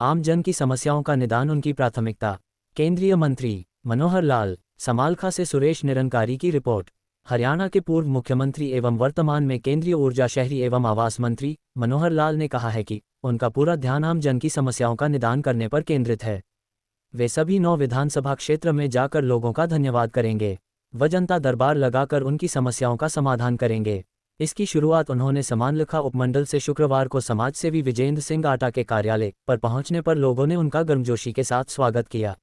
आम जन की समस्याओं का निदान उनकी प्राथमिकता। केंद्रीय मंत्री मनोहर लाल। समालखा से सुरेश निरंकारी की रिपोर्ट। हरियाणा के पूर्व मुख्यमंत्री एवं वर्तमान में केंद्रीय ऊर्जा शहरी एवं आवास मंत्री मनोहर लाल ने कहा है कि उनका पूरा ध्यान आम जन की समस्याओं का निदान करने पर केंद्रित है। वे सभी 9 विधानसभा क्षेत्र में जाकर लोगों का धन्यवाद करेंगे। व जनता दरबार लगाकर उनकी समस्याओं का समाधान करेंगे। इसकी शुरुआत उन्होंने समालखा उपमंडल से शुक्रवार को समाजसेवी विजेंद्र सिंह आटा के कार्यालय पर पहुंचने पर लोगों ने उनका गर्मजोशी के साथ स्वागत किया।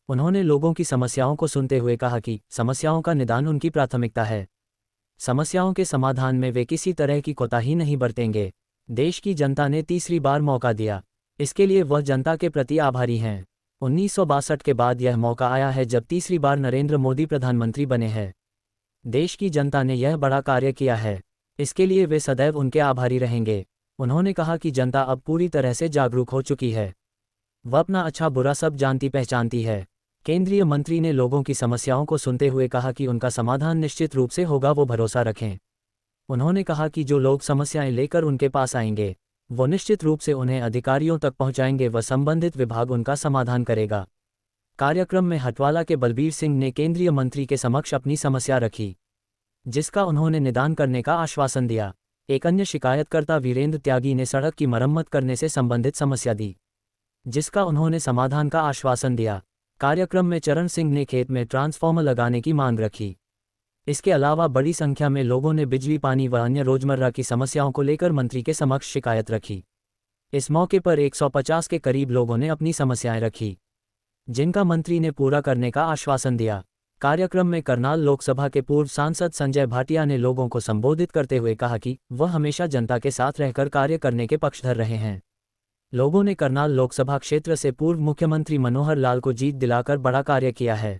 उन्होंने लोगों की समस्याओं को सुनते हुए कहा कि समस्याओं का निदान उनकी प्राथमिकता है। समस्याओं के समाधान में वे किसी तरह की कोताही नहीं बरतेंगे। देश की जनता ने तीसरी बार मौका दिया, इसके लिए वह जनता के प्रति आभारी हैं। 1962 के बाद यह मौका आया है जब तीसरी बार नरेंद्र मोदी प्रधानमंत्री बने हैं। देश की जनता ने यह बड़ा कार्य किया है, इसके लिए वे सदैव उनके आभारी रहेंगे। उन्होंने कहा कि जनता अब पूरी तरह से जागरूक हो चुकी है। वह अपना अच्छा बुरा सब जानती पहचानती है। केंद्रीय मंत्री ने लोगों की समस्याओं को सुनते हुए कहा कि उनका समाधान निश्चित रूप से होगा, वो भरोसा रखें। उन्होंने कहा कि जो लोग समस्याएं लेकर उनके पास आएंगे वो निश्चित रूप से उन्हें अधिकारियों तक पहुंचाएंगे व संबंधित विभाग उनका समाधान करेगा। कार्यक्रम में हटवाला के बलबीर सिंह ने केंद्रीय मंत्री के समक्ष अपनी समस्या रखी, जिसका उन्होंने निदान करने का आश्वासन दिया। एक अन्य शिकायतकर्ता वीरेंद्र त्यागी ने सड़क की मरम्मत करने से संबंधित समस्या दी, जिसका उन्होंने समाधान का आश्वासन दिया। कार्यक्रम में चरण सिंह ने खेत में ट्रांसफार्मर लगाने की मांग रखी। इसके अलावा बड़ी संख्या में लोगों ने बिजली, पानी व अन्य रोजमर्रा की समस्याओं को लेकर मंत्री के समक्ष शिकायत रखी। इस मौके पर 150 के करीब लोगों ने अपनी समस्याएं रखी, जिनका मंत्री ने पूरा करने का आश्वासन दिया। कार्यक्रम में करनाल लोकसभा के पूर्व सांसद संजय भाटिया ने लोगों को संबोधित करते हुए कहा कि वह हमेशा जनता के साथ रहकर कार्य करने के पक्षधर रहे हैं। लोगों ने करनाल लोकसभा क्षेत्र से पूर्व मुख्यमंत्री मनोहर लाल को जीत दिलाकर बड़ा कार्य किया है।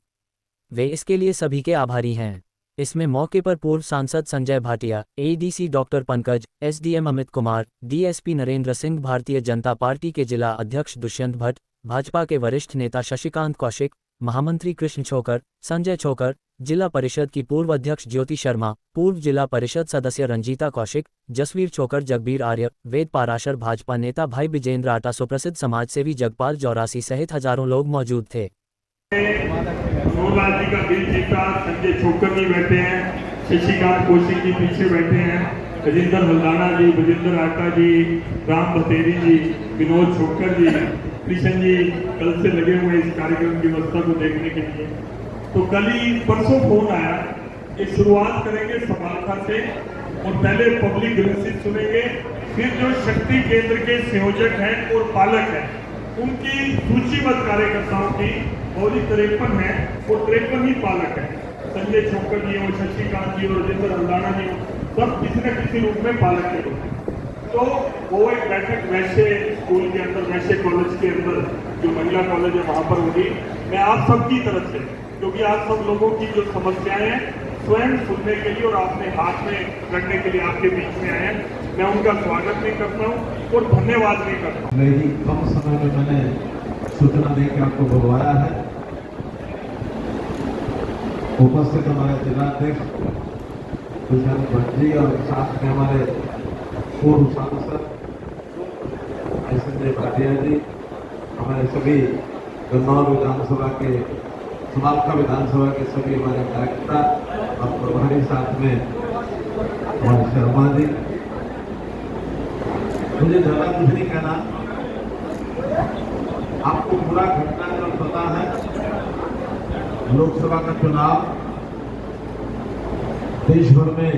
वे इसके लिए सभी के आभारी हैं। इसमें मौके पर पूर्व सांसद Sanjay Bhatia, ADC doctor Pankaj, SDM Amit Kumar, DSP Narendra Singh, Bharatiya Janata party के जिला अध्यक्ष दुष्यंत भट्ट, भाजपा के वरिष्ठ नेता शशिकांत कौशिक, महामंत्री कृष्ण छोकर, संजय छोकर, जिला परिषद की पूर्व अध्यक्ष ज्योति शर्मा, पूर्व जिला परिषद सदस्य रंजीता कौशिक, जसवीर छोकर, जगबीर आर्य, वेद पाराशर, भाजपा नेता भाई विजेंद्र आटा, सुप्रसिद्ध समाजसेवी जगपाल जौरासी सहित हजारों लोग मौजूद थे। जी का दिल जीता संजय छोकर जी बैठे हैं, शशिकांत कौशिक जी पीछे बैठे हैं, राजेंद्र हल्दाना जी, विजेंद्र आटा जी, राम बतेरी जी, विनोद छोकर जी, कृष्ण जी कल से लगे हुए इस कार्यक्रम की व्यवस्था को देखने के लिए। तो कल ही परसों फोन आया कि शुरुआत करेंगे समालखा से और पहले पब्लिक ग्रेसिस सुनेंगे, फिर जो शक्ति केंद्र के संयोजक हैं और पालक हैं उनकी सूचीबद्ध कार्यकर्ताओं की और 53 है और 53 ही पालक है। संजय छोकर जी और शशिकांत जी और राजेंद्र हल्दाना जी सब किसी न किसी रूप में पालक के लोग हैं। तो वो एक बैठक वैसे स्कूल के अंदर, वैसे कॉलेज के अंदर जो महिला कॉलेज है वहाँ पर होगी। मैं आप सबकी तरफ से, क्योंकि आप सब लोगों की जो समस्याएं हैं स्वयं सुनने के लिए और आपने हाथ में करने के लिए आपके बीच में आए हैं, मैं उनका स्वागत भी करता हूँ और धन्यवाद भी करता हूँ। मेरी कम समय में मैंने सूचना देकर आपको बुलवाया है। उपस्थित हमारे जिलाध्यक्ष दुष्यंत भट्ट जी और साथ में हमारे पूर्व सांसद संजय भाटिया जी, हमारे सभी गन्नौर विधानसभा के, समालखा विधानसभा के सभी हमारे कार्यकर्ता और प्रभारी, साथ में हमारे शर्मा जी। मुझे ज्यादा कुछ नहीं कहना, आपको पूरा घटनाक्रम पता है। लोकसभा का चुनाव देश भर में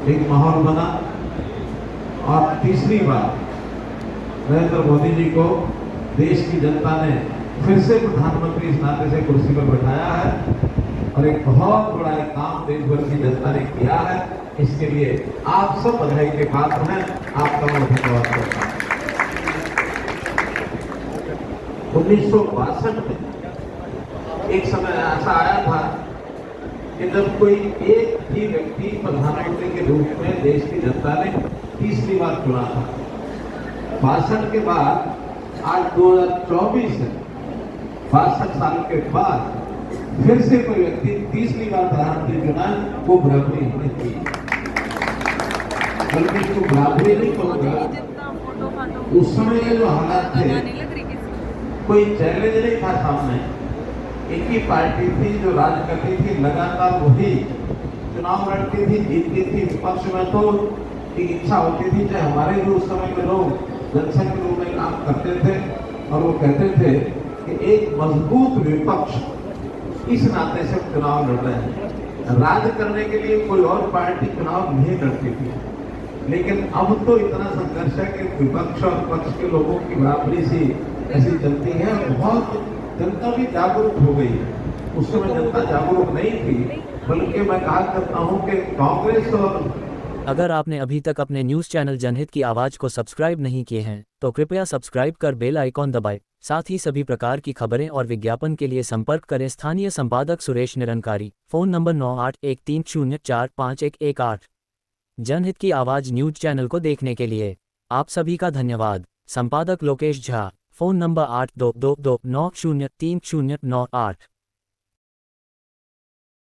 एक माहौल बना और तीसरी बार नरेंद्र मोदी जी को देश की जनता ने फिर से प्रधानमंत्री इस नाते से कुर्सी पर बैठाया है और एक बहुत बड़ा एक काम देश भर की जनता ने किया है। इसके लिए आप सब बधाई के पात्र हैं, आपका मैं धन्यवाद करता हूं। 1962 में एक समय ऐसा आया था कि जब कोई एक ही व्यक्ति प्रधानमंत्री के रूप में देश की जनता ने तीसरी बार चुना था। 62 के बाद आज 2024 है, 62 साल के बाद फिर से कोई व्यक्ति तीसरी बार प्रधानमंत्री चुना, वो बराबरी होनी चाहिए। बल्कि इसको बराबरी नहीं कहूँगा, उस समय के जो हालात थे कोई चैलेंज नहीं था सामने। एक ही पार्टी थी जो राज करती थी, लगातार वही चुनाव लड़ती थी, जीतती थी। विपक्ष में तो एक इच्छा होती थी, चाहे हमारे भी उस समय के लोग जनसंघ के रूप में काम करते थे और वो कहते थे कि एक मजबूत विपक्ष इस नाते से चुनाव लड़ रहे हैं। राज करने के लिए कोई और पार्टी चुनाव नहीं लड़ती थी, लेकिन अब तो इतना संघर्ष है कि विपक्ष और पक्ष के लोगों की बराबरी सी ऐसी चलती है। बहुत जनता भी जागरूक हो गई है। उस समय जनता जागरूक नहीं थी, बल्कि मैं कहा करता हूं कि कांग्रेस और अगर आपने अभी तक अपने न्यूज़ चैनल जनहित की आवाज़ को सब्सक्राइब नहीं किए हैं तो कृपया सब्सक्राइब कर बेल आइकॉन दबाएं। साथ ही सभी प्रकार की खबरें और विज्ञापन के लिए संपर्क करें स्थानीय संपादक सुरेश निरंकारी, फ़ोन नंबर 9813045118। जनहित की आवाज़ न्यूज़ चैनल को देखने के लिए आप सभी का धन्यवाद। संपादक लोकेश झा, फ़ोन नंबर 8222903098।